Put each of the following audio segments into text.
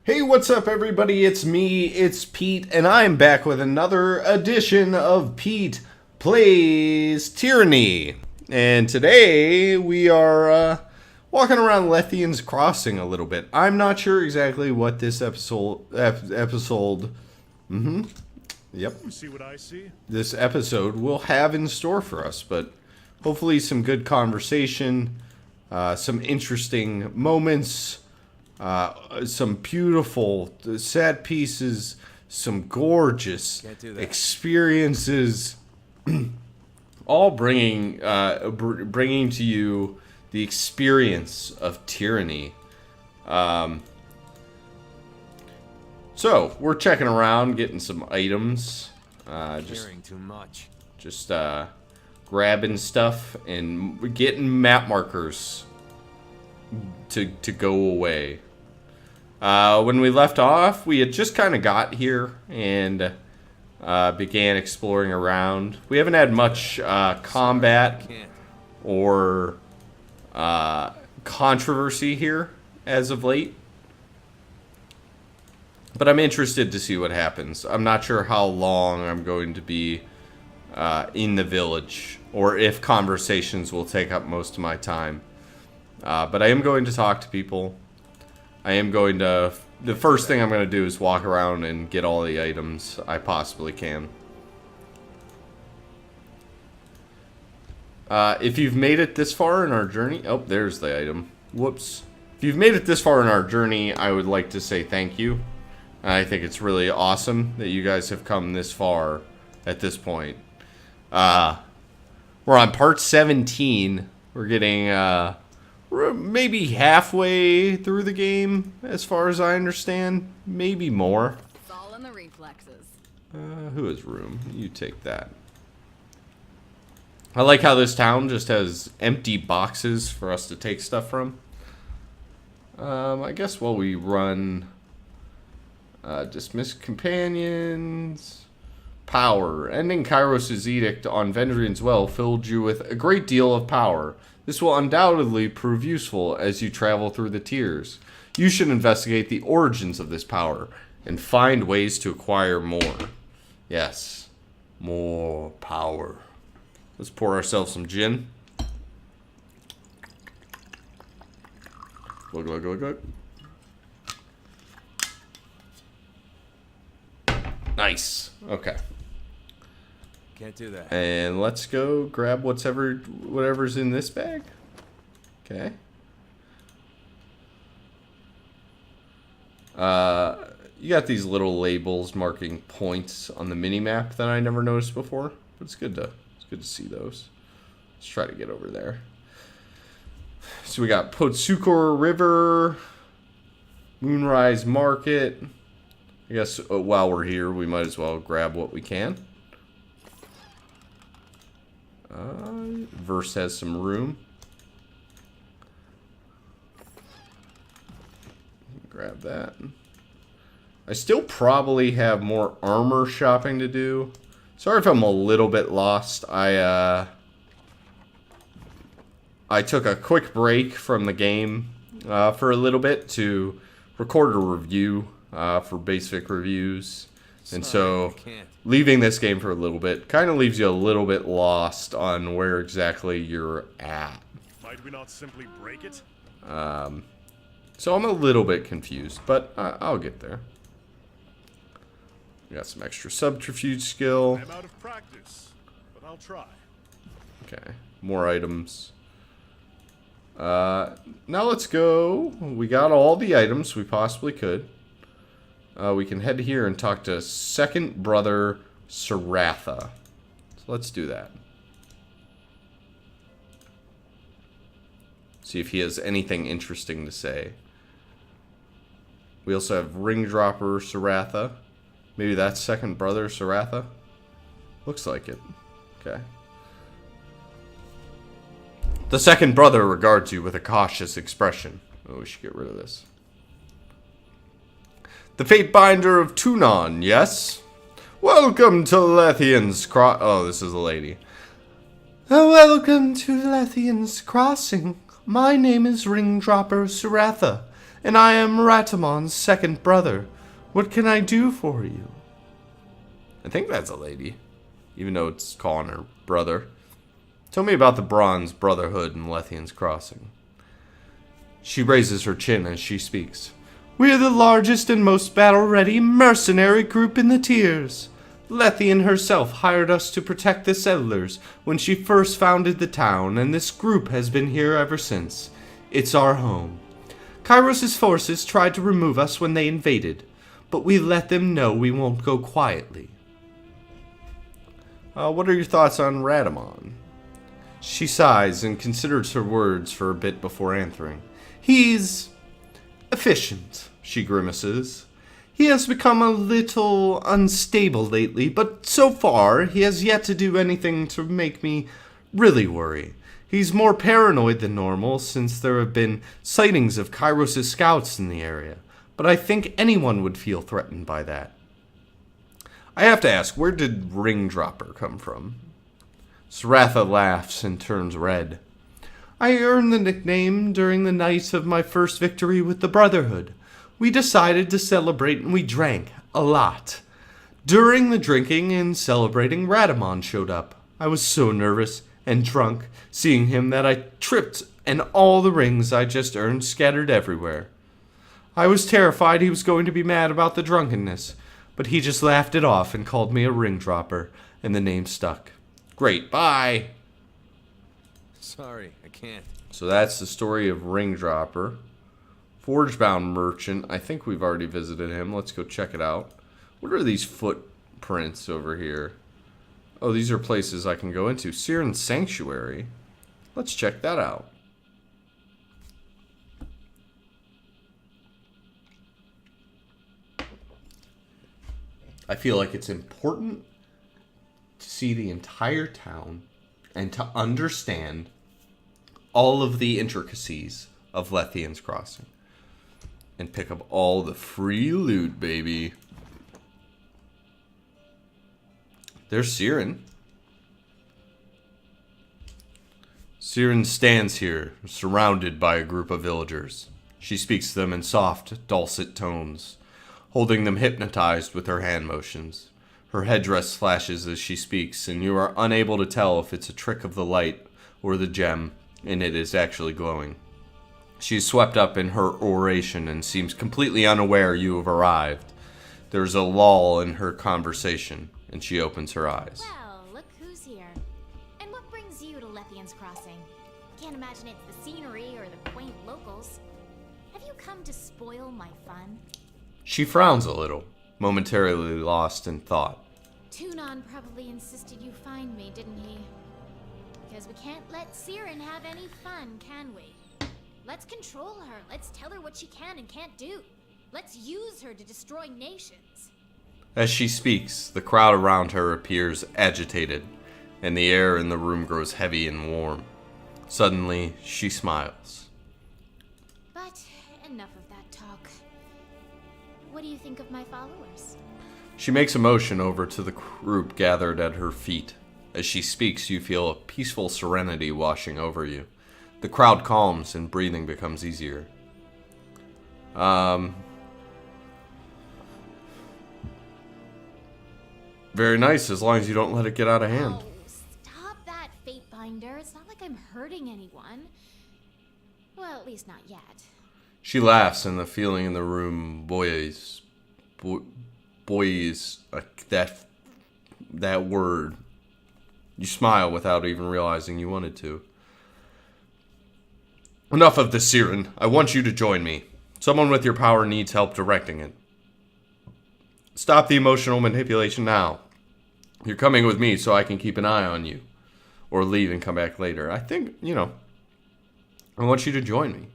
Hey, what's up, everybody? It's Pete, and I'm back with another edition of Pete Plays Tyranny. And today we are walking around Lethian's Crossing a little bit. I'm not sure exactly what this yep, See what I see? this episode will have in store for us, but hopefully some good conversation, some interesting moments. Some beautiful set pieces, some gorgeous experiences, all bringing to you the experience of tyranny. So we're checking around, getting some items, just grabbing stuff and getting map markers to go away. When we left off, we had just kind of got here and began exploring around. We haven't had much combat or controversy here as of late. But I'm interested to see what happens. I'm not sure how long I'm going to be in the village, or if conversations will take up most of my time. But I am going to talk to people. I am going to... The first thing I'm going to do is walk around and get all the items I possibly can. If you've made it this far in our journey... Oh, there's the item. Whoops. If you've made it this far in our journey, I would like to say thank you. I think it's really awesome that you guys have come this far at this point. We're on part 17. We're getting... We're maybe halfway through the game, as far as I understand. Maybe more. It's all in the reflexes. Who has room? You take that. I like how this town just has empty boxes for us to take stuff from. I guess while we run... dismiss companions... Power. Ending Kairos' edict on Vendrian's Well filled you with a great deal of power. This will undoubtedly prove useful as you travel through the tiers. You should investigate the origins of this power and find ways to acquire more. Yes, more power. Let's pour ourselves some gin. Glug, glug, glug, glug. Nice. Okay. Can't do that. And let's go grab whatever's in this bag. Okay. You got these little labels marking points on the mini map that I never noticed before, but it's good to see those. Let's try to get over there. So we got Potsukor River, Moonrise Market. I guess while we're here, we might as well grab what we can. Verse has some room. Grab that. I still probably have more armor shopping to do. Sorry if I'm a little bit lost. I took a quick break from the game for a little bit to record a review for basic reviews. And so, leaving this game for a little bit kind of leaves you a little bit lost on where exactly you're at. Might we not simply break it? So I'm a little bit confused, but I'll get there. We got some extra subterfuge skill. I'm out of practice, but I'll try. Okay, more items. Now let's go. We got all the items we possibly could. We can head here and talk to second brother Saratha. So let's do that. See if he has anything interesting to say. We also have ring dropper Saratha. Maybe that's second brother Saratha. Looks like it. Okay. The second brother regards you with a cautious expression. Oh, we should get rid of this. The Fate Binder of Tunon, yes? Welcome to Lethian's Cross... Oh, this is a lady. Welcome to Lethian's Crossing. My name is Ringdropper Saratha, and I am Ratamon's second brother. What can I do for you? I think that's a lady, even though it's calling her brother. Tell me about the Bronze Brotherhood in Lethian's Crossing. She raises her chin as she speaks. We are the largest and most battle-ready mercenary group in the tiers. Lethian herself hired us to protect the settlers when she first founded the town, and this group has been here ever since. It's our home. Kairos' forces tried to remove us when they invaded, but we let them know we won't go quietly. What are your thoughts on Radamon? She sighs and considers her words for a bit before answering. He's efficient, she grimaces. He has become a little unstable lately, but so far he has yet to do anything to make me really worry. He's more paranoid than normal since there have been sightings of Kairos' scouts in the area, but I think anyone would feel threatened by that. I have to ask, where did Ringdropper come from? Saratha laughs and turns red. I earned the nickname during the night of my first victory with the Brotherhood. We decided to celebrate and we drank a lot. During the drinking and celebrating, Radamon showed up. I was so nervous and drunk seeing him that I tripped and all the rings I just earned scattered everywhere. I was terrified he was going to be mad about the drunkenness, but he just laughed it off and called me a ring dropper, and the name stuck. Great, bye! Sorry, I can't. So that's the story of Ringdropper. Forgebound Merchant. I think we've already visited him. Let's go check it out. What are these footprints over here? Oh, these are places I can go into. Sirin Sanctuary. Let's check that out. I feel like it's important to see the entire town and to understand all of the intricacies of Lethian's Crossing. And pick up all the free loot, baby. There's Sirin. Sirin stands here, surrounded by a group of villagers. She speaks to them in soft, dulcet tones, holding them hypnotized with her hand motions. Her headdress flashes as she speaks, and you are unable to tell if it's a trick of the light or the gem, and it is actually glowing. She is swept up in her oration and seems completely unaware you have arrived. There's a lull in her conversation, and she opens her eyes. Well, look who's here. And what brings you to Lethian's Crossing? Can't imagine it's the scenery or the quaint locals. Have you come to spoil my fun? She frowns a little, momentarily lost in thought. Tunon probably insisted you find me, didn't he? Because we can't let Sirin have any fun, can we? Let's control her. Let's tell her what she can and can't do. Let's use her to destroy nations. As she speaks, the crowd around her appears agitated, and the air in the room grows heavy and warm. Suddenly, she smiles. But enough of that talk. What do you think of my followers? She makes a motion over to the group gathered at her feet. As she speaks, you feel a peaceful serenity washing over you. The crowd calms and breathing becomes easier. Very nice, as long as you don't let it get out of hand. Oh, stop that, Fatebinder. It's not like I'm hurting anyone. Well, at least not yet. She laughs, and the feeling in the room buoys. That word. You smile without even realizing you wanted to. Enough of this, Sirin. I want you to join me. Someone with your power needs help directing it. Stop the emotional manipulation now. You're coming with me so I can keep an eye on you. Or leave and come back later. I think, I want you to join me.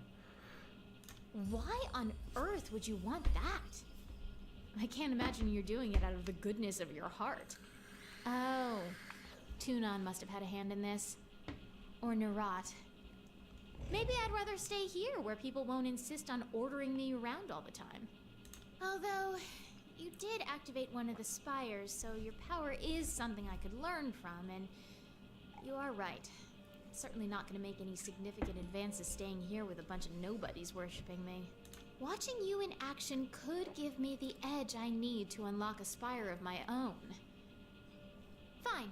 Why on earth would you want that? I can't imagine you're doing it out of the goodness of your heart. Oh, Tunon must have had a hand in this. Or Narat. Maybe I'd rather stay here where people won't insist on ordering me around all the time. Although, you did activate one of the spires, so your power is something I could learn from, and you are right. Certainly not going to make any significant advances staying here with a bunch of nobodies worshipping me. Watching you in action could give me the edge I need to unlock a spire of my own. Fine.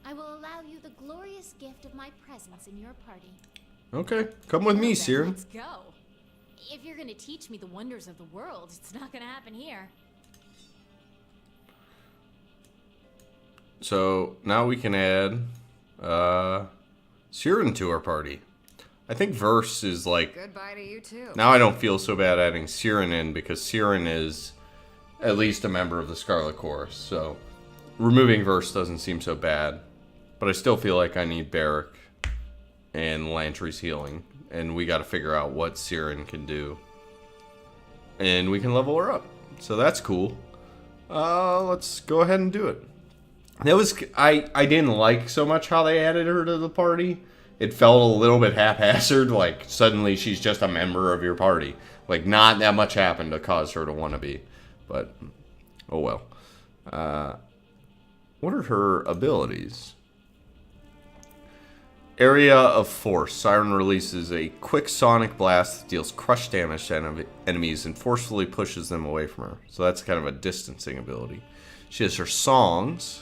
I will allow you the glorious gift of my presence in your party. Okay, come with me, Well then, Sirin. let's go. If you're gonna teach me the wonders of the world, it's not gonna happen here. So now we can add Sirin to our party. I think Verse is like... Goodbye to you too. Now I don't feel so bad adding Sirin in because Sirin is at least a member of the Scarlet Chorus. So removing Verse doesn't seem so bad. But I still feel like I need Barrack and Lantry's healing. And we got to figure out what Sirin can do. And we can level her up. So that's cool. Let's go ahead and do it. That was... I didn't like so much how they added her to the party. It felt a little bit haphazard, like suddenly she's just a member of your party. Like not that much happened to cause her to want to be. But, oh well. What are her abilities? Area of Force. Siren releases a quick sonic blast that deals crush damage to enemies and forcefully pushes them away from her. So that's kind of a distancing ability. She has her songs.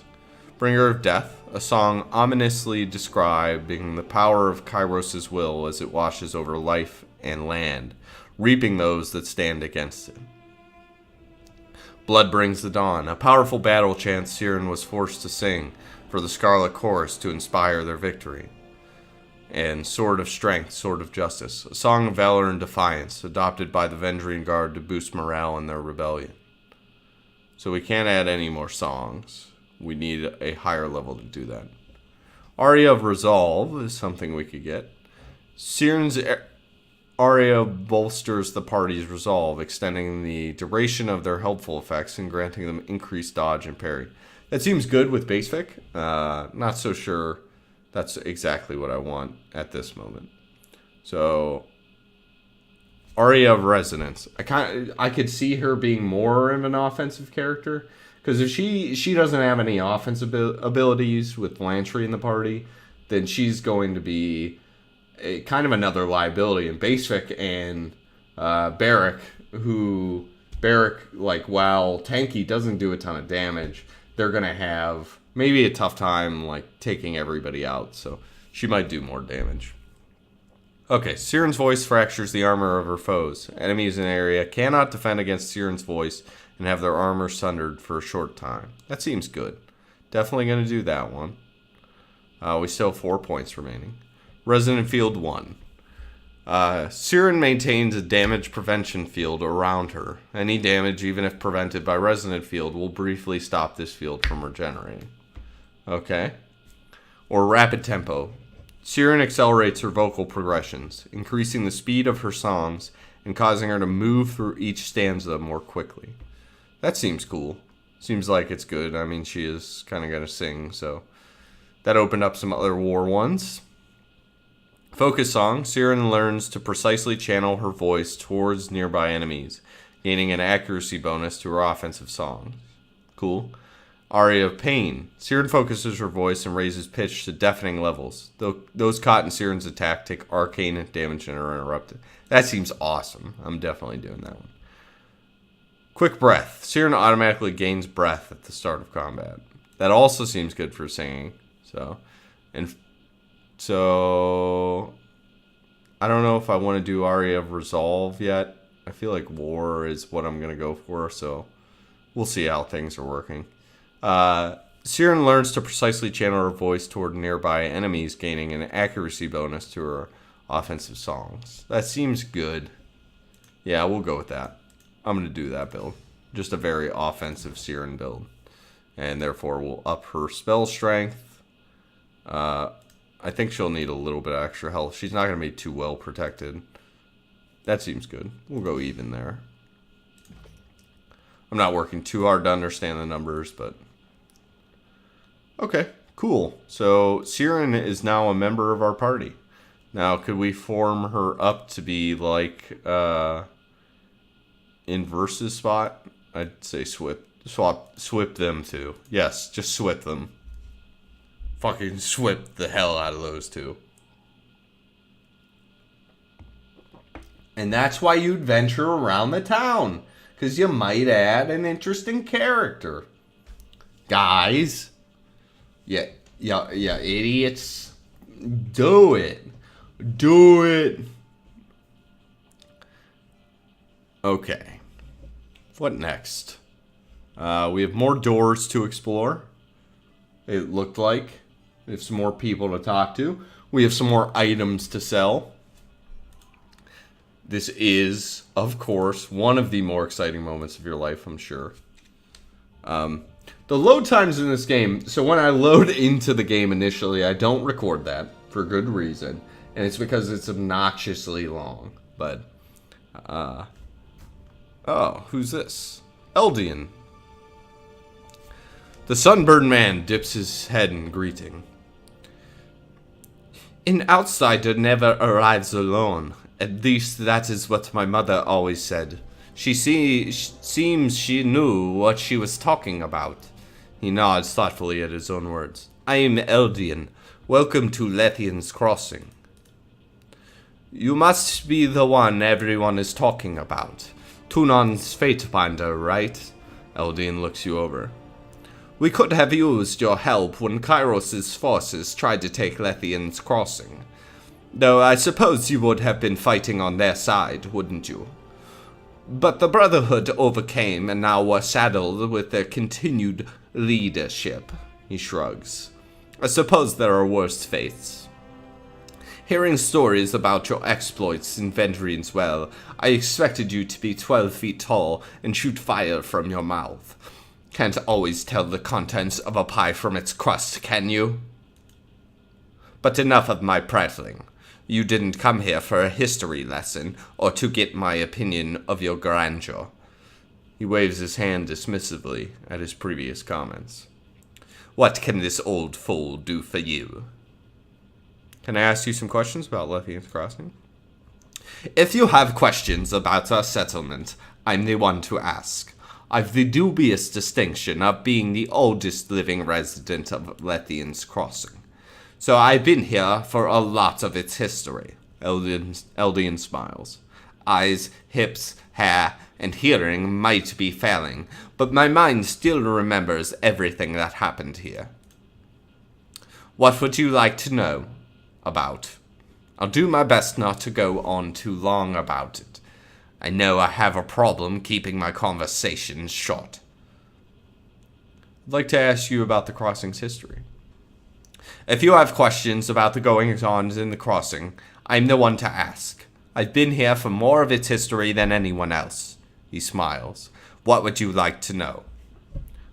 Bringer of Death, a song ominously describing the power of Kairos' will as it washes over life and land, reaping those that stand against it. Blood Brings the Dawn, a powerful battle chant Sirin was forced to sing for the Scarlet Chorus to inspire their victory. And Sword of Strength, Sword of Justice, a song of valor and defiance, adopted by the Vendrian Guard to boost morale in their rebellion. So we can't add any more songs. We need a higher level to do that. Aria of Resolve is something we could get. Sirin's aria bolsters the party's resolve, extending the duration of their helpful effects and granting them increased dodge and parry. That seems good with base fic. Not so sure that's exactly what I want at this moment. So, Aria of Resonance. I could see her being more of an offensive character. Because if she doesn't have any offensive abilities with Lantry in the party, then she's going to be a kind of another liability in Basefic and Barrack, like, while tanky doesn't do a ton of damage, they're going to have maybe a tough time, like, taking everybody out. So she might do more damage. Okay, Sirin's voice fractures the armor of her foes. Enemies in the area cannot defend against Sirin's voice and have their armor sundered for a short time. That seems good. Definitely going to do that one. We still have 4 points remaining. Resonant Field 1. Sirin maintains a damage prevention field around her. Any damage, even if prevented by Resonant Field, will briefly stop this field from regenerating. Okay. Or Rapid Tempo. Sirin accelerates her vocal progressions, increasing the speed of her songs and causing her to move through each stanza more quickly. That seems cool. Seems like it's good. I mean, she is kind of going to sing, so that opened up some other war ones. Focus Song. Sirin learns to precisely channel her voice towards nearby enemies, gaining an accuracy bonus to her offensive songs. Cool. Aria of Pain. Sirin focuses her voice and raises pitch to deafening levels. Those caught in Sirin's attack take arcane damage and are interrupted. That seems awesome. I'm definitely doing that one. Quick Breath. Sirin automatically gains breath at the start of combat. That also seems good for singing. So I don't know if I want to do Aria of Resolve yet. I feel like War is what I'm going to go for, so we'll see how things are working. Sirin learns to precisely channel her voice toward nearby enemies, gaining an accuracy bonus to her offensive songs. That seems good. Yeah, we'll go with that. I'm going to do that build. Just a very offensive Sirin build. And therefore we'll up her spell strength. I think she'll need a little bit of extra health. She's not going to be too well protected. That seems good. We'll go even there. I'm not working too hard to understand the numbers, but... Okay, cool. So Sirin is now a member of our party. Now, could we form her up to be like in Versus spot? I'd say swip them two. Yes, just swip them. Fucking swip the hell out of those two. And that's why you'd venture around the town. Because you might add an interesting character. Guys. Yeah, idiots. Do it. Do it. Okay. What next? We have more doors to explore. It looked like. We have some more people to talk to. We have some more items to sell. This is, of course, one of the more exciting moments of your life, I'm sure. The load times in this game, so when I load into the game initially, I don't record that for good reason. And it's because it's obnoxiously long. But, oh, who's this? Eldian. The sunburned man dips his head in greeting. An outsider never arrives alone. At least that is what my mother always said. Seems she knew what she was talking about. He nods thoughtfully at his own words. I am Eldian. Welcome to Lethian's Crossing. You must be the one everyone is talking about. Tunon's Fatebinder, right? Eldian looks you over. We could have used your help when Kairos' forces tried to take Lethian's Crossing. Though I suppose you would have been fighting on their side, wouldn't you? But the Brotherhood overcame and now were saddled with their continued leadership. He shrugs. I suppose there are worse fates. Hearing stories about your exploits in Vendrian's Well, I expected you to be 12 feet tall and shoot fire from your mouth. Can't always tell the contents of a pie from its crust, can you? But enough of my prattling. You didn't come here for a history lesson, or to get my opinion of your grandeur. He waves his hand dismissively at his previous comments. What can this old fool do for you? Can I ask you some questions about Lethian's Crossing? If you have questions about our settlement, I'm the one to ask. I've the dubious distinction of being the oldest living resident of Lethian's Crossing. So I've been here for a lot of its history. Eldian smiles. Eyes, hips, hair, and hearing might be failing, but my mind still remembers everything that happened here. What would you like to know about? I'll do my best not to go on too long about it. I know I have a problem keeping my conversations short. I'd like to ask you about the crossing's history. If you have questions about the goings-on in the crossing, I'm the one to ask. I've been here for more of its history than anyone else. He smiles. What would you like to know?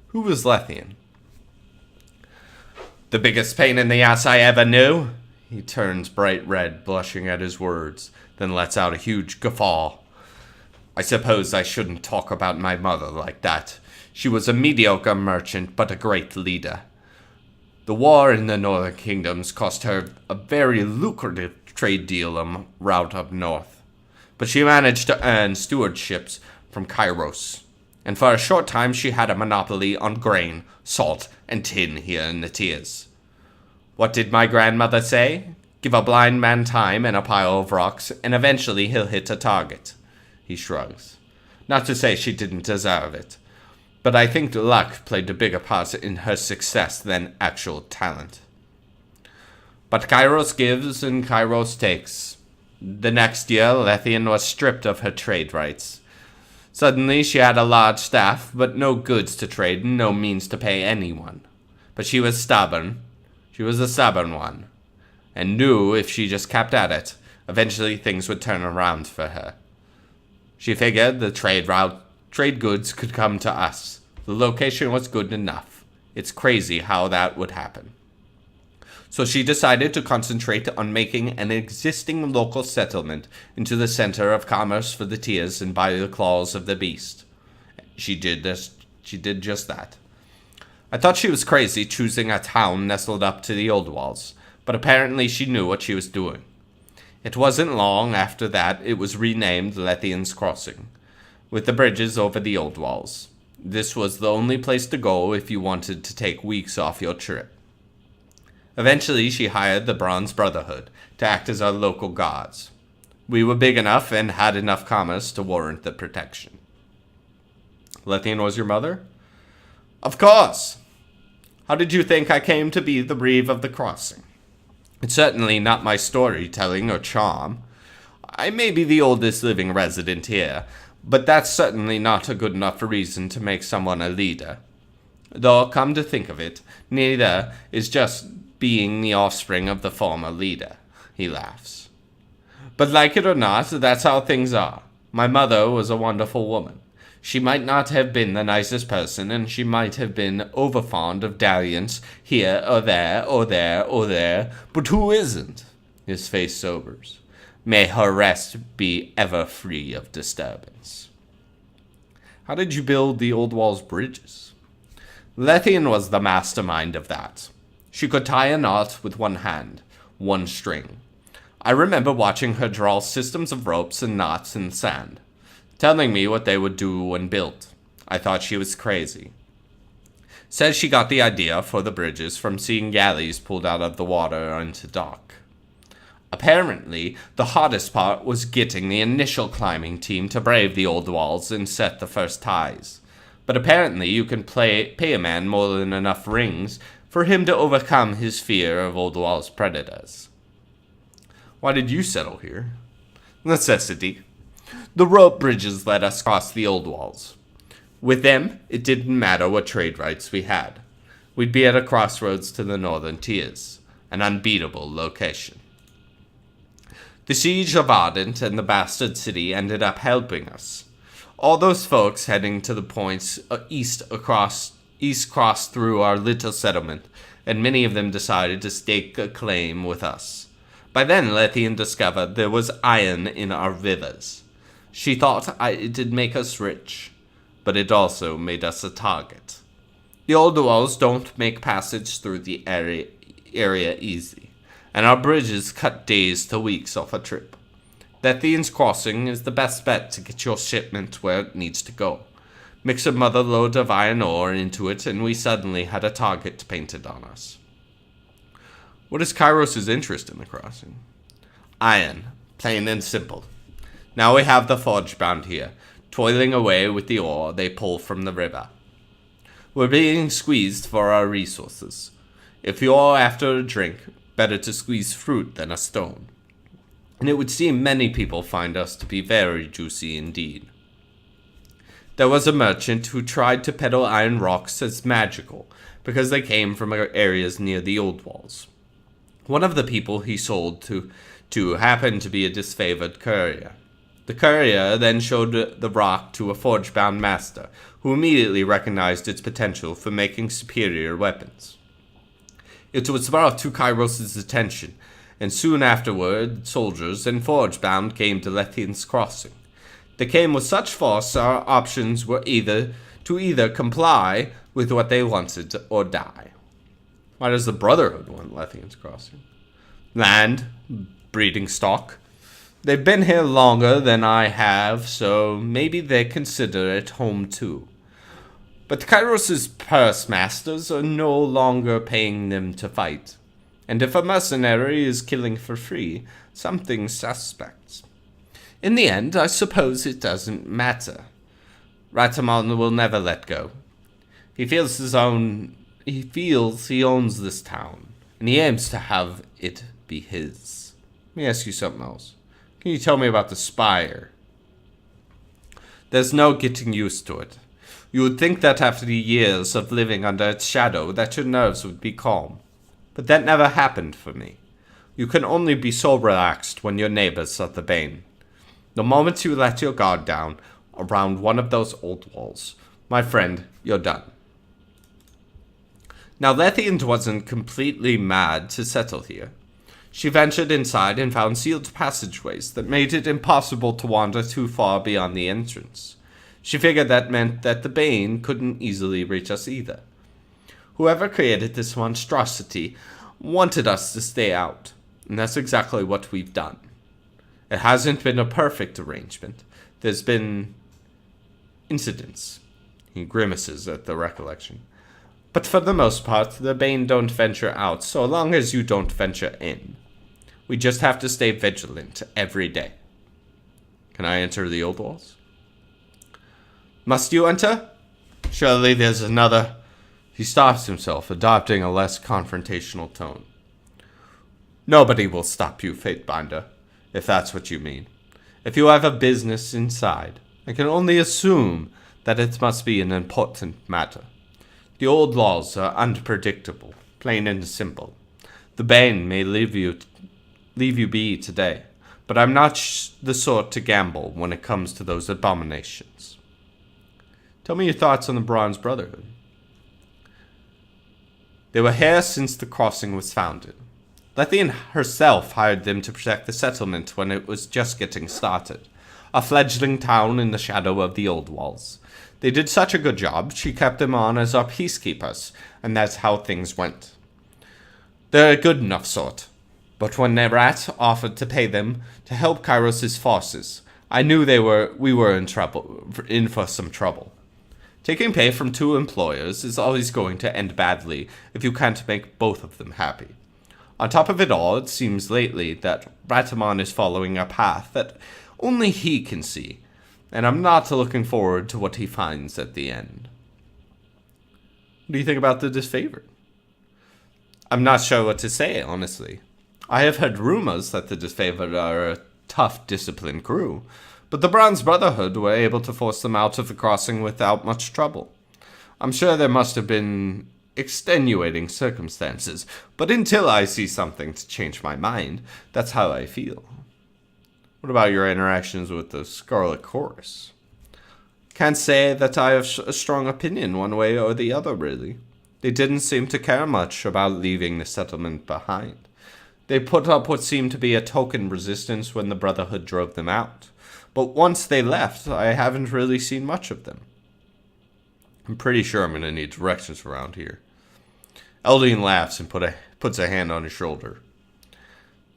Who was Lethian? The biggest pain in the ass I ever knew. He turns bright red, blushing at his words, then lets out a huge guffaw. I suppose I shouldn't talk about my mother like that. She was a mediocre merchant, but a great leader. The war in the Northern Kingdoms cost her a very lucrative trade deal route up north. But she managed to earn stewardships from Kairos. And for a short time she had a monopoly on grain, salt, and tin here in the Tiers. What did my grandmother say? Give a blind man time and a pile of rocks, and eventually he'll hit a target. He shrugs. Not to say she didn't deserve it, but I think luck played a bigger part in her success than actual talent. But Kairos gives and Kairos takes. The next year, Lethian was stripped of her trade rights. Suddenly, she had a large staff, but no goods to trade and no means to pay anyone. But she was stubborn. She was a stubborn one, and knew if she just kept at it, eventually things would turn around for her. She figured the trade goods could come to us. The location was good enough. It's crazy how that would happen. So she decided to concentrate on making an existing local settlement into the center of commerce for the Tiers and by the claws of the beast. She did just that. I thought she was crazy choosing a town nestled up to the old walls, but apparently she knew what she was doing. It wasn't long after that it was renamed Lethian's Crossing, with the bridges over the old walls. This was the only place to go if you wanted to take weeks off your trip. Eventually she hired the Bronze Brotherhood to act as our local guards. We were big enough and had enough commerce to warrant the protection. Lethian was your mother? Of course! How did you think I came to be the reeve of the crossing? It's certainly not my storytelling or charm. I may be the oldest living resident here, but that's certainly not a good enough reason to make someone a leader. Though, come to think of it, neither is just being the offspring of the former leader. He laughs. But like it or not, that's how things are. My mother was a wonderful woman. She might not have been the nicest person, and she might have been overfond of dalliance here or there or there or there, but who isn't? His face sobers. May her rest be ever free of disturbance. How did you build the old wall's bridges? Lethian was the mastermind of that. She could tie a knot with one hand, one string. I remember watching her draw systems of ropes and knots in the sand, telling me what they would do when built. I thought she was crazy. Says she got the idea for the bridges from seeing galleys pulled out of the water into dock. Apparently, the hardest part was getting the initial climbing team to brave the old walls and set the first ties. But apparently you can pay a man more than enough rings for him to overcome his fear of old wall's predators. Why did you settle here? Necessity. The rope bridges let us cross the old walls. With them, it didn't matter what trade rights we had. We'd be at a crossroads to the northern tiers, an unbeatable location. The siege of Ardent and the bastard city ended up helping us. All those folks heading to the points east crossed through our little settlement, and many of them decided to stake a claim with us. By then, Lethian discovered there was iron in our rivers. She thought it'd make us rich, but it also made us a target. The old walls don't make passage through the area easy, and our bridges cut days to weeks off a trip. Lethian's crossing is the best bet to get your shipment where it needs to go. Mix a mother load of iron ore into it, and we suddenly had a target painted on us. What is Kairos' interest in the crossing? Iron, plain and simple. Now we have the forge bound here, toiling away with the ore they pull from the river. We're being squeezed for our resources. If you're after a drink, better to squeeze fruit than a stone. And it would seem many people find us to be very juicy indeed. There was a merchant who tried to peddle iron rocks as magical, because they came from areas near the old walls. One of the people he sold to happened to be a disfavored courier. The courier then showed the rock to a forge-bound master, who immediately recognized its potential for making superior weapons. It was brought to Kairos' attention, and soon afterward soldiers and forge-bound came to Lethian's crossing. They came with such force our options were either comply with what they wanted or die. Why does the Brotherhood want Lethian's crossing? Land, breeding stock. They've been here longer than I have, so maybe they consider it home too. But Kairos' purse masters are no longer paying them to fight. And if a mercenary is killing for free, something's suspect. In the end, I suppose it doesn't matter. Ratamon will never let go. He feels he owns this town, and he aims to have it be his. Let me ask you something else. Can you tell me about the spire? There's no getting used to it. You would think that after the years of living under its shadow that your nerves would be calm. But that never happened for me. You can only be so relaxed when your neighbors are the bane. The moment you let your guard down around one of those old walls, my friend, you're done. Now Lethian wasn't completely mad to settle here. She ventured inside and found sealed passageways that made it impossible to wander too far beyond the entrance. She figured that meant that the Bane couldn't easily reach us either. Whoever created this monstrosity wanted us to stay out, and that's exactly what we've done. It hasn't been a perfect arrangement. There's been incidents. He grimaces at the recollection. But for the most part, the Bane don't venture out so long as you don't venture in. We just have to stay vigilant every day. Can I enter the old walls? Must you enter? Surely there's another. He stops himself, adopting a less confrontational tone. Nobody will stop you, Fatebinder, if that's what you mean. If you have a business inside, I can only assume that it must be an important matter. The old laws are unpredictable, plain and simple. The Bane may leave you be today, but I'm not the sort to gamble when it comes to those abominations. Tell me your thoughts on the Bronze Brotherhood. They were here since the crossing was founded. Lethian herself hired them to protect the settlement when it was just getting started, a fledgling town in the shadow of the old walls. They did such a good job, she kept them on as our peacekeepers, and that's how things went. They're a good enough sort, but when Nerat offered to pay them to help Kairos' forces, I knew we were in for some trouble. Taking pay from two employers is always going to end badly if you can't make both of them happy. On top of it all, it seems lately that Ratamon is following a path that only he can see, and I'm not looking forward to what he finds at the end. What do you think about the disfavored? I'm not sure what to say, honestly. I have heard rumors that the disfavored are a tough, disciplined crew, but the Bronze Brotherhood were able to force them out of the crossing without much trouble. I'm sure there must have been extenuating circumstances, but until I see something to change my mind, that's how I feel. What about your interactions with the Scarlet Chorus? Can't say that I have a strong opinion one way or the other, really. They didn't seem to care much about leaving the settlement behind. They put up what seemed to be a token resistance when the Brotherhood drove them out, but once they left, I haven't really seen much of them. I'm pretty sure I'm going to need directions around here. Eldine laughs and puts a hand on his shoulder.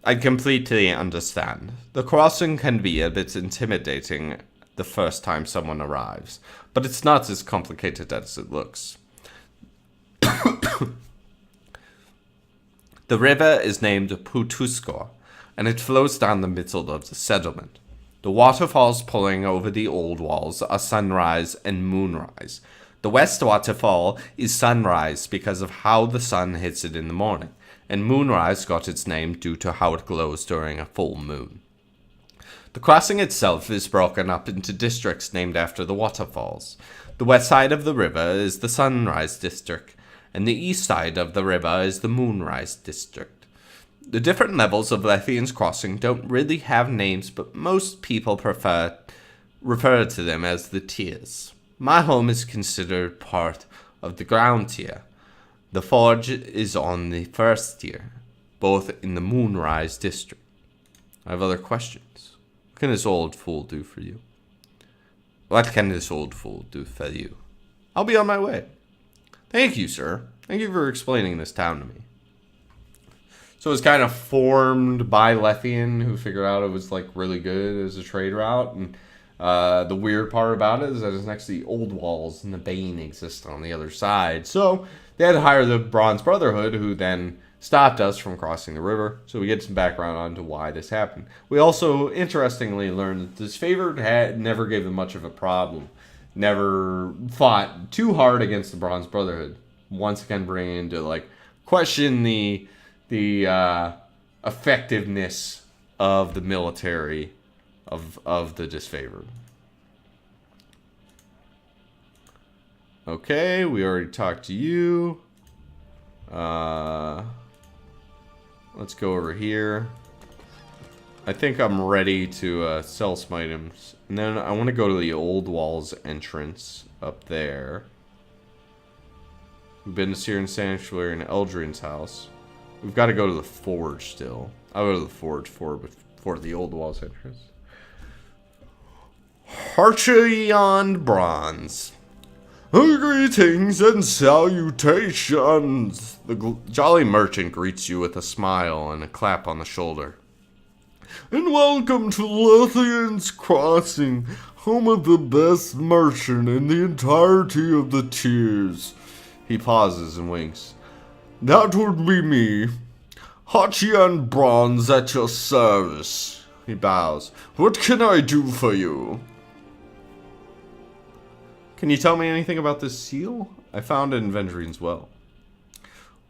I completely understand. The crossing can be a bit intimidating the first time someone arrives, but it's not as complicated as it looks. The river is named Putuskor, and it flows down the middle of the settlement. The waterfalls pulling over the old walls are Sunrise and Moonrise. The west waterfall is Sunrise because of how the sun hits it in the morning, and Moonrise got its name due to how it glows during a full moon. The crossing itself is broken up into districts named after the waterfalls. The west side of the river is the Sunrise District, and the east side of the river is the Moonrise District. The different levels of Lethian's crossing don't really have names, but most people refer to them as the tiers. My home is considered part of the ground tier. The forge is on the first tier, both in the Moonrise District. I have other questions. What can this old fool do for you? What can this old fool do for you? I'll be on my way. Thank you, sir. Thank you for explaining this town to me. So it's kind of formed by Lethian, who figured out it was like really good as a trade route. And the weird part about it is that it's next to the old walls and the Bane exists on the other side. So they had to hire the Bronze Brotherhood, who then stopped us from crossing the river. So we get some background onto why this happened. We also, interestingly, learned that this favored never gave them much of a problem. Never fought too hard against the Bronze Brotherhood. Once again, bringing into like question the effectiveness of the military of the disfavored. Okay, we already talked to you. Let's go over here. I think I'm ready to sell some items. And then I want to go to the old walls entrance up there. We've been to Sirin Sanctuary and Eldrin's house. We've got to go to the forge still. I'll go to the forge before the old walls entrance. Harcheon Bronze. Greetings and salutations. The jolly merchant greets you with a smile and a clap on the shoulder. And welcome to Lethian's Crossing, home of the best merchant in the entirety of the tiers. He pauses and winks. That would be me. Hachian Bronze at your service. He bows. What can I do for you? Can you tell me anything about this seal? I found it in Vendrine's well.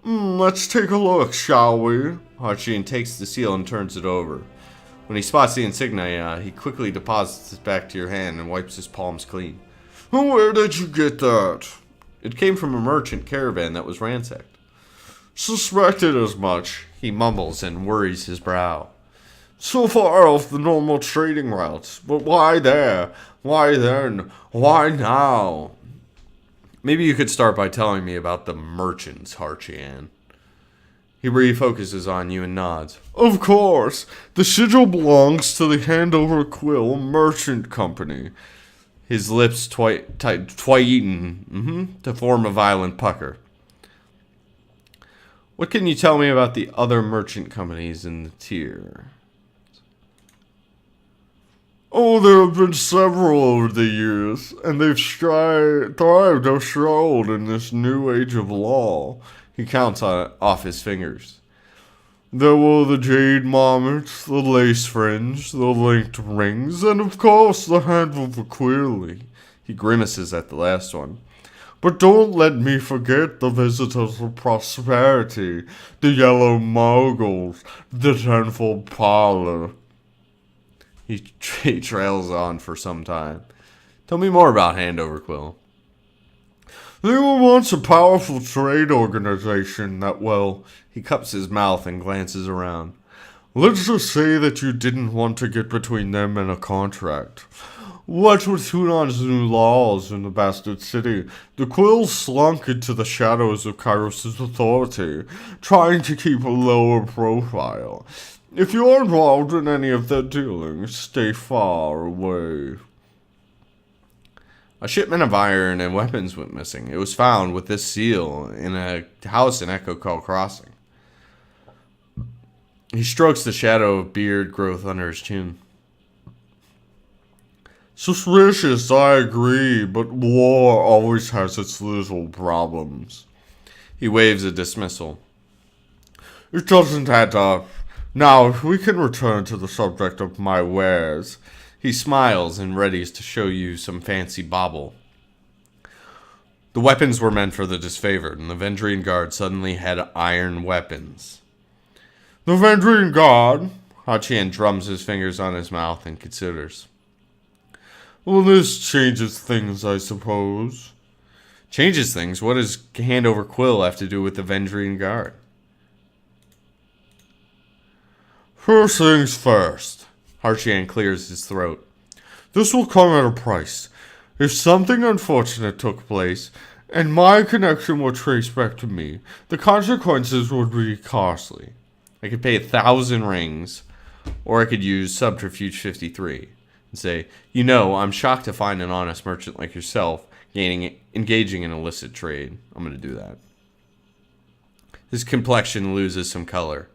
Let's take a look, shall we? Hachian takes the seal and turns it over. When he spots the insignia, he quickly deposits it back to your hand and wipes his palms clean. Where did you get that? It came from a merchant caravan that was ransacked. Suspected as much, he mumbles and worries his brow. So far off the normal trading routes, but why there? Why then? Why now? Maybe you could start by telling me about the merchants, Harchian. He refocuses on you and nods. Of course. The sigil belongs to the Handover Quill Merchant Company. His lips tighten to form a violent pucker. What can you tell me about the other merchant companies in the tier? Oh, there have been several over the years, and they've thrived or struggled in this new age of law. He counts off his fingers. There were the jade marmots, the lace fringe, the linked rings, and of course the handful for Queerly. He grimaces at the last one. But don't let me forget the visitors of prosperity, the yellow moguls, the tenfold parlor. He trails on for some time. Tell me more about Handover Quill. They were once a powerful trade organization that, well, he cups his mouth and glances around. Let's just say that you didn't want to get between them and a contract. What with Hunan's new laws in the bastard city, the Quills slunk into the shadows of Kairos' authority, trying to keep a lower profile. If you're involved in any of their dealings, stay far away. A shipment of iron and weapons went missing. It was found with this seal in a house in Echo Call Crossing. He strokes the shadow of beard growth under his chin. Suspicious, I agree, but war always has its little problems. He waves a dismissal. It doesn't add up. Now, if we can return to the subject of my wares. He smiles and readies to show you some fancy bauble. The weapons were meant for the disfavored, and the Vendrian Guard suddenly had iron weapons. The Vendrian Guard? Hachian drums his fingers on his mouth and considers. Well, this changes things, I suppose. Changes things? What does Handover Quill have to do with the Vendrian Guard? First things first. Hachian clears his throat. This will come at a price. If something unfortunate took place, and my connection were traced back to me, the consequences would be costly. I could pay 1,000 rings, or I could use Subterfuge 53 and say, I'm shocked to find an honest merchant like yourself engaging in illicit trade. I'm going to do that. His complexion loses some color.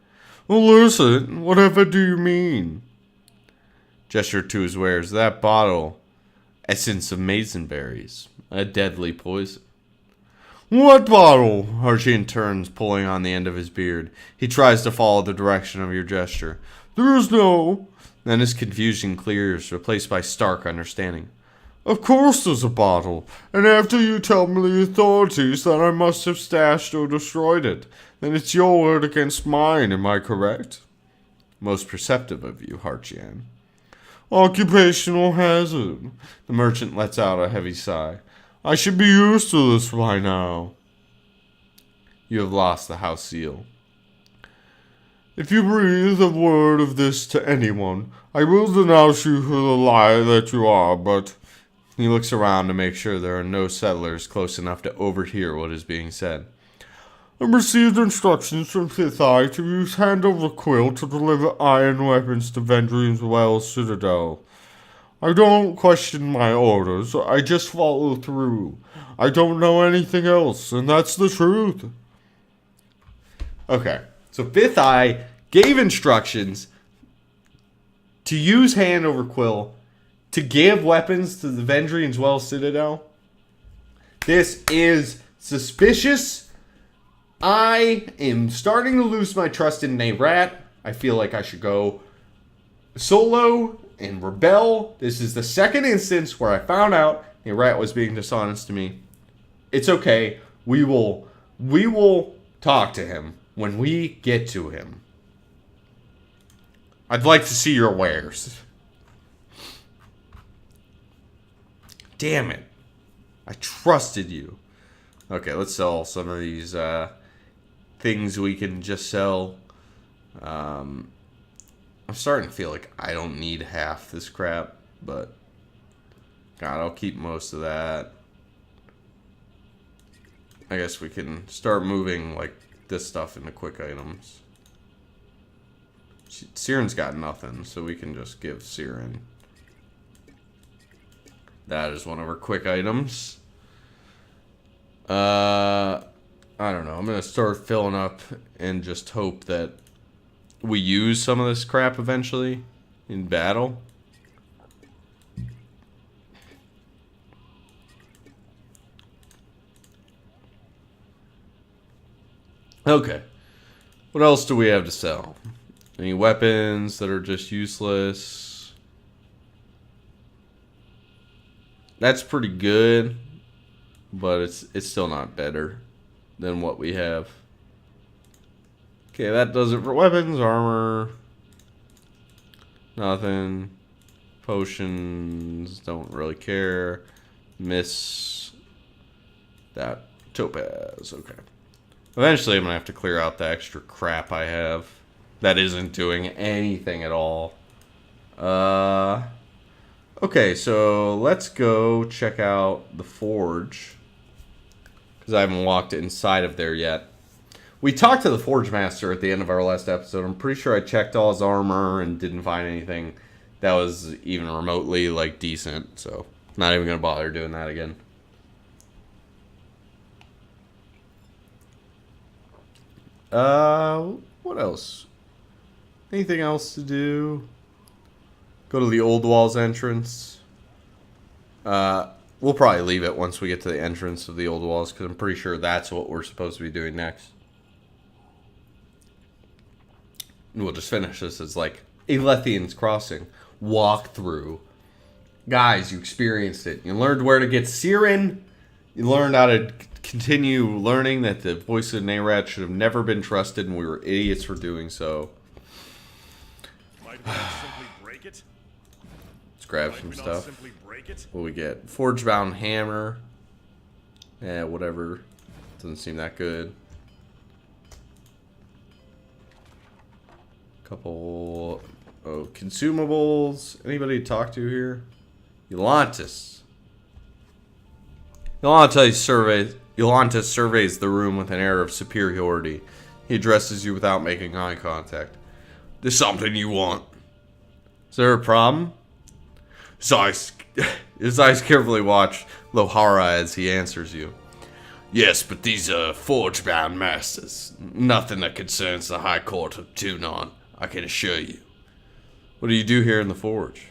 Illicit? Whatever do you mean? Gesture to his wares. That bottle. Essence of maizenberries. A deadly poison. What bottle? Hachian turns, pulling on the end of his beard. He tries to follow the direction of your gesture. There is no... Then his confusion clears, replaced by stark understanding. Of course there's a bottle. And after you tell me the authorities that I must have stashed or destroyed it, then it's your word against mine, am I correct? Most perceptive of you, Hachian. Occupational hazard. The merchant lets out a heavy sigh. I should be used to this by now. You have lost the house seal. If you breathe a word of this to anyone, I will denounce you for the liar that you are, but... He looks around to make sure there are no settlers close enough to overhear what is being said. I received instructions from Fifth Eye to use Handover Quill to deliver iron weapons to Vendrian's Well Citadel. I don't question my orders, I just follow through. I don't know anything else, and that's the truth. Okay, so Fifth Eye gave instructions to use Handover Quill to give weapons to the Vendrian's Well Citadel. This is suspicious. I am starting to lose my trust in Nayrat. I feel like I should go solo and rebel. This is the second instance where I found out a rat was being dishonest to me. It's okay. We will talk to him when we get to him. I'd like to see your wares. Damn it. I trusted you. Okay, let's sell some of these things we can just sell. I'm starting to feel like I don't need half this crap, but God, I'll keep most of that. I guess we can start moving like this stuff into quick items. Siren's got nothing, so we can just give Sirin. That is one of our quick items. I don't know. I'm going to start filling up and just hope that we use some of this crap eventually in battle. Okay. What else do we have to sell? Any weapons that are just useless? That's pretty good, but it's still not better than what we have. Okay, that does it for weapons, armor. Nothing. Potions, don't really care. Miss that topaz. Okay. Eventually I'm gonna have to clear out the extra crap I have that isn't doing anything at all. Okay, so let's go check out the forge, because I haven't walked inside of there yet. We talked to the forge master at the end of our last episode. I'm pretty sure I checked all his armor and didn't find anything that was even remotely like decent, so not even gonna bother doing that again. What else? Anything else to do? Go to the old walls entrance. We'll probably leave it once we get to the entrance of the old walls, because I'm pretty sure that's what we're supposed to be doing next. And we'll just finish this as like a Lethian's Crossing walkthrough. Guys, you experienced it. You learned where to get Sirin. You learned how to continue learning that the voice of Nayrat should have never been trusted, and we were idiots for doing so. Might we not simply break it? Let's grab some stuff. What we get? Forge-bound hammer. Yeah, whatever. Doesn't seem that good. Couple consumables. Anybody to talk to here? Yolantis. Yolantis surveys the room with an air of superiority. He addresses you without making eye contact. There's something you want. Is there a problem? His eyes carefully watch Lohara as he answers you. Yes, but these are forge-bound masters. Nothing that concerns the High Court of Tunon, I can assure you. What do you do here in the forge?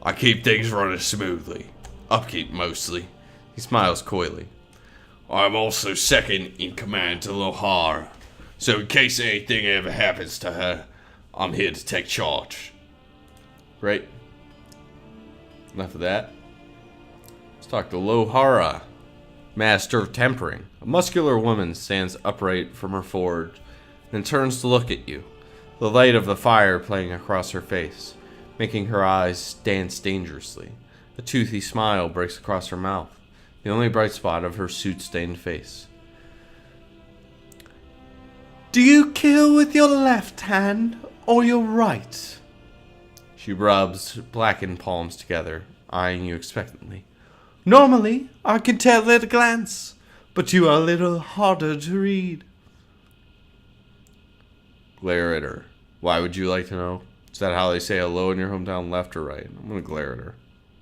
I keep things running smoothly. Upkeep, mostly. He smiles coyly. I'm also second in command to Lohara, so in case anything ever happens to her, I'm here to take charge. Right? Enough of that. Let's talk to Lohara, master of tempering. A muscular woman stands upright from her forge and turns to look at you, the light of the fire playing across her face, making her eyes dance dangerously. A toothy smile breaks across her mouth, the only bright spot of her soot-stained face. Do you kill with your left hand or your right? She rubs blackened palms together, eyeing you expectantly. Normally, I can tell at a glance, but you are a little harder to read. Glare at her. Why would you like to know? Is that how they say hello in your hometown, left or right? I'm gonna glare at her.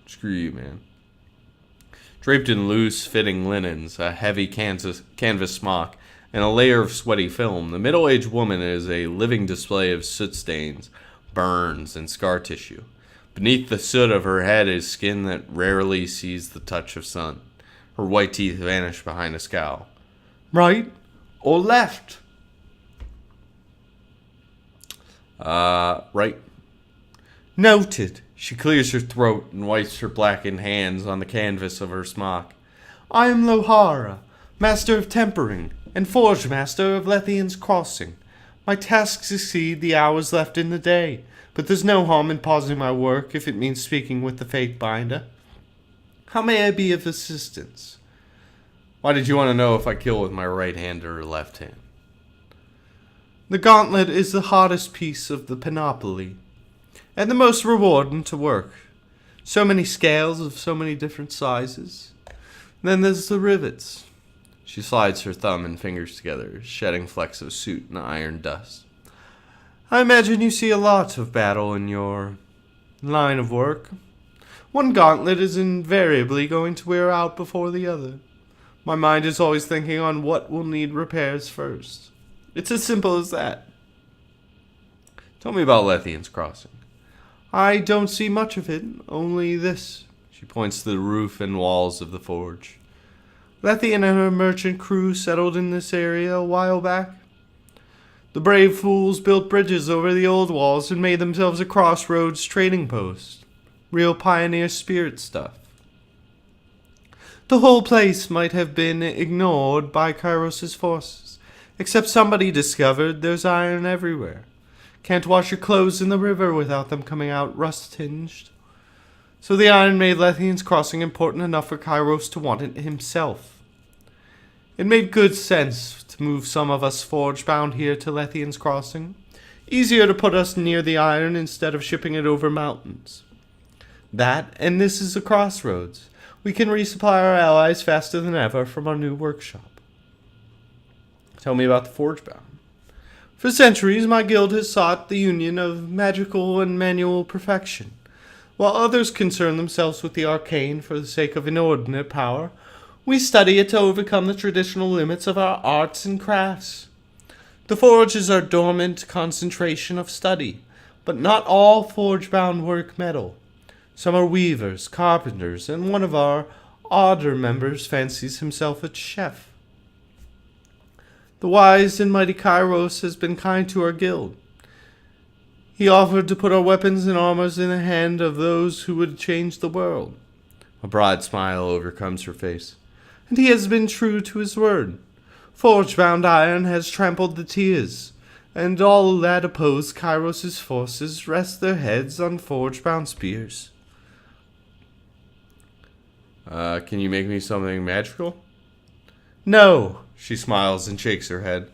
Screw you, man. Draped in loose-fitting linens, a heavy canvas smock, and a layer of sweaty film, the middle-aged woman is a living display of soot stains, burns, and scar tissue. Beneath the soot of her head is skin that rarely sees the touch of sun. Her white teeth vanish behind a scowl. Right or left? Right. Noted. She clears her throat and wipes her blackened hands on the canvas of her smock. I am Lohara, master of tempering, and forge master of Lethian's crossing. My tasks exceed the hours left in the day, but there's no harm in pausing my work if it means speaking with the Fate Binder. How may I be of assistance? Why did you want to know if I kill with my right hand or left hand? The gauntlet is the hardest piece of the panoply, and the most rewarding to work. So many scales of so many different sizes. Then there's the rivets. She slides her thumb and fingers together, shedding flecks of soot and iron dust. I imagine you see a lot of battle in your line of work. One gauntlet is invariably going to wear out before the other. My mind is always thinking on what will need repairs first. It's as simple as that. Tell me about Lethian's crossing. I don't see much of it, only this. She points to the roof and walls of the forge. Lethian and her merchant crew settled in this area a while back. The brave fools built bridges over the old walls and made themselves a crossroads trading post. Real pioneer spirit stuff. The whole place might have been ignored by Kairos' forces, except somebody discovered there's iron everywhere. Can't wash your clothes in the river without them coming out rust-tinged. So the iron made Lethian's crossing important enough for Kairos to want it himself. It made good sense to move some of us forge-bound here to Lethian's crossing. Easier to put us near the iron instead of shipping it over mountains. That, and this is a crossroads. We can resupply our allies faster than ever from our new workshop. Tell me about the forge-bound. For centuries, my guild has sought the union of magical and manual perfection. While others concern themselves with the arcane for the sake of inordinate power, we study it to overcome the traditional limits of our arts and crafts. The forge is our dormant concentration of study, but not all forge-bound work metal. Some are weavers, carpenters, and one of our odder members fancies himself a chef. The wise and mighty Kairos has been kind to our guild. He offered to put our weapons and armors in the hand of those who would change the world. A broad smile overcomes her face. And he has been true to his word. Forge-bound iron has trampled the tears, and all that oppose Kairos' forces rest their heads on forge-bound spears. Can you make me something magical? No, she smiles and shakes her head.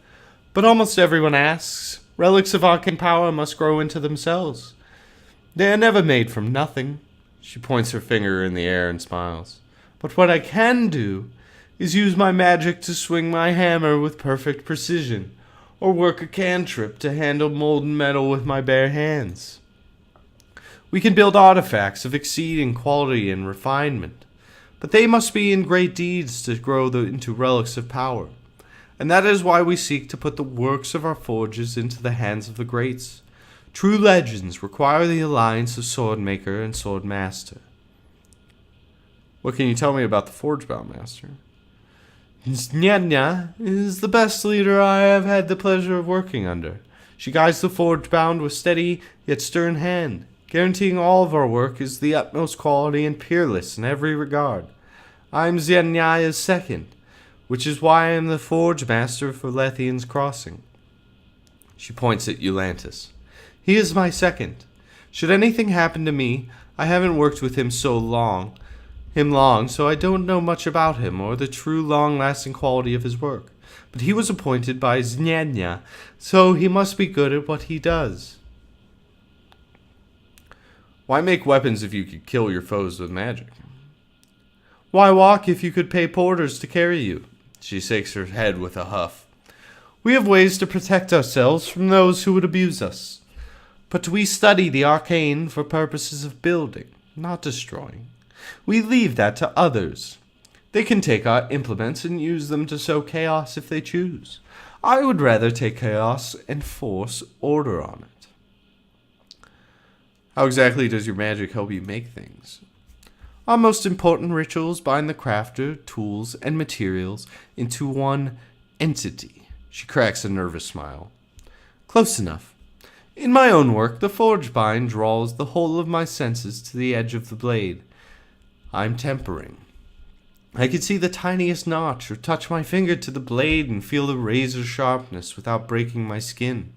But almost everyone asks. Relics of arcane power must grow into themselves. They are never made from nothing. She points her finger in the air and smiles. But what I can do is use my magic to swing my hammer with perfect precision, or work a cantrip to handle molten metal with my bare hands. We can build artifacts of exceeding quality and refinement, but they must be in great deeds to grow into relics of power, and that is why we seek to put the works of our forges into the hands of the greats. True legends require the alliance of swordmaker and swordmaster. What can you tell me about the forge-bound master? Nyanya is the best leader I have had the pleasure of working under. She guides the forge-bound with steady yet stern hand, guaranteeing all of our work is the utmost quality and peerless in every regard. I am Zenyaya's second, which is why I am the forge master for Lethian's crossing. She points at Eulantis. He is my second. Should anything happen to me, I haven't worked with him long, so I don't know much about him or the true long-lasting quality of his work. But he was appointed by Znanya, so he must be good at what he does. Why make weapons if you could kill your foes with magic? Why walk if you could pay porters to carry you? She shakes her head with a huff. We have ways to protect ourselves from those who would abuse us. But we study the arcane for purposes of building, not destroying. We leave that to others. They can take our implements and use them to sow chaos if they choose. I would rather take chaos and force order on it. How exactly does your magic help you make things? Our most important rituals bind the crafter, tools, and materials into one entity. She cracks a nervous smile. Close enough. In my own work, the forge bind draws the whole of my senses to the edge of the blade. I'm tempering. I can see the tiniest notch or touch my finger to the blade and feel the razor sharpness without breaking my skin.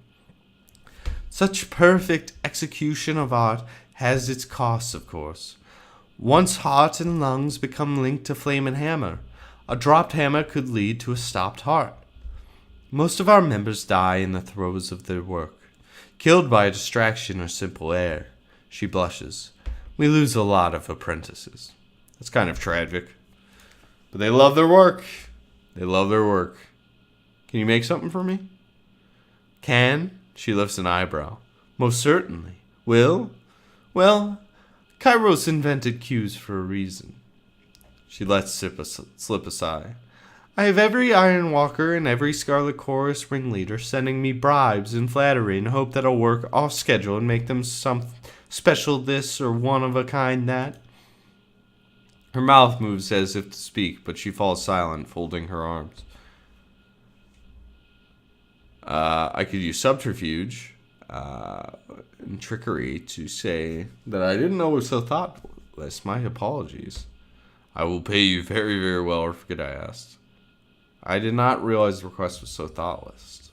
Such perfect execution of art has its costs, of course. Once heart and lungs become linked to flame and hammer, a dropped hammer could lead to a stopped heart. Most of our members die in the throes of their work, killed by a distraction or simple error. She blushes. We lose a lot of apprentices. That's kind of tragic. But they love their work. They love their work. Can you make something for me? Can? She lifts an eyebrow. Most certainly. Will? Well, Kairos invented cues for a reason. She lets slip a sigh. I have every Iron Walker and every Scarlet Chorus ringleader sending me bribes and flattery in hope that I'll work off schedule and make them some special this or one of a kind that. Her mouth moves as if to speak, but she falls silent, folding her arms. I could use subterfuge and trickery to say that I didn't know it was so thoughtless. My apologies. I will pay you very, very well, or forget I asked. I did not realize the request was so thoughtless.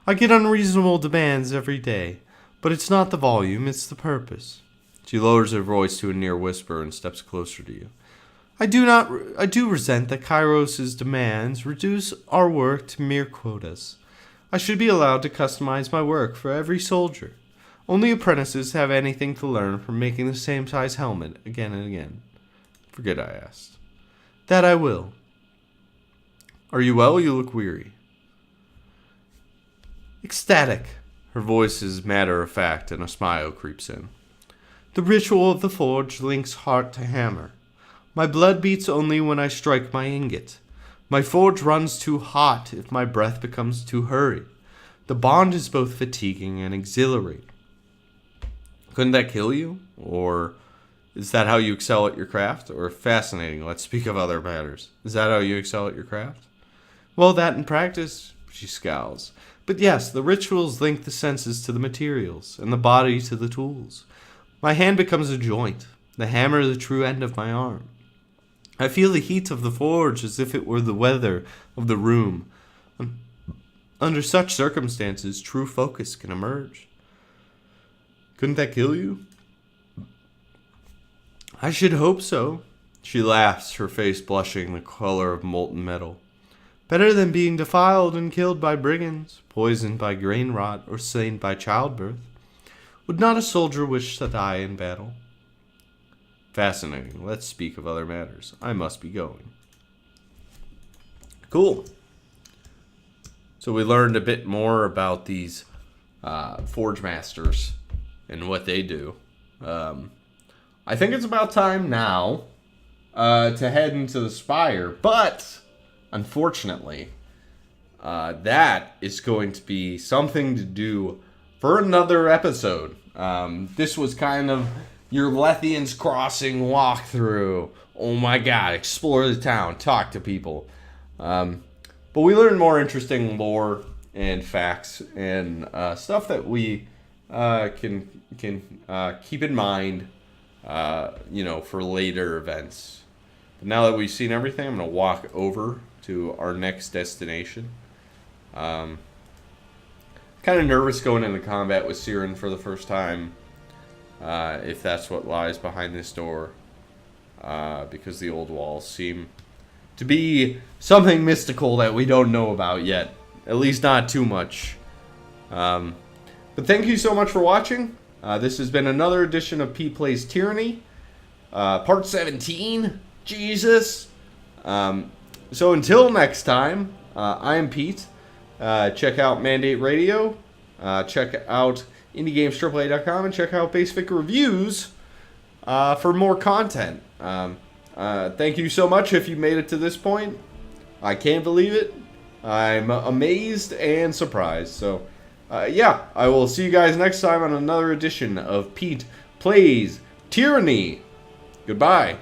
I get unreasonable demands every day, but it's not the volume, it's the purpose. She lowers her voice to a near whisper and steps closer to you. I do resent that Kairos' demands reduce our work to mere quotas. I should be allowed to customize my work for every soldier. Only apprentices have anything to learn from making the same size helmet again and again. Forget I asked. That I will. Are you well? You look weary. Ecstatic. Her voice is matter-of-fact and a smile creeps in. The ritual of the forge links heart to hammer. My blood beats only when I strike my ingot. My forge runs too hot if my breath becomes too hurried. The bond is both fatiguing and exhilarating. Couldn't that kill you? Or is that how you excel at your craft? Or fascinating, let's speak of other matters. Is that how you excel at your craft? Well, that in practice, she scowls. But yes, the rituals link the senses to the materials, and the body to the tools. My hand becomes a joint, the hammer the true end of my arm. I feel the heat of the forge as if it were the weather of the room. Under such circumstances, true focus can emerge. Couldn't that kill you? I should hope so. She laughs, her face blushing the color of molten metal. Better than being defiled and killed by brigands, poisoned by grain rot, or slain by childbirth. Would not a soldier wish to die in battle? Fascinating. Let's speak of other matters. I must be going. Cool. So we learned a bit more about these Forge Masters and what they do. I think it's about time now to head into the Spire, but unfortunately, that is going to be something to do for another episode. This was kind of your Lethian's Crossing walkthrough. Oh my god, explore the town, talk to people. But we learned more interesting lore and facts and stuff that we can keep in mind, for later events. But now that we've seen everything, I'm going to walk over to our next destination. Kind of nervous going into combat with Sirin for the first time, if that's what lies behind this door, because the old walls seem to be something mystical that we don't know about yet, at least not too much. But thank you so much for watching. This has been another edition of Pete Plays Tyranny, part 17. Jesus. So until next time, I am Pete. Check out Mandate Radio. Check out IndieGamesAAA.com and check out Basic Reviews for more content. Thank you so much if you made it to this point. I can't believe it. I'm amazed and surprised. So, yeah, I will see you guys next time on another edition of Pete Plays Tyranny. Goodbye.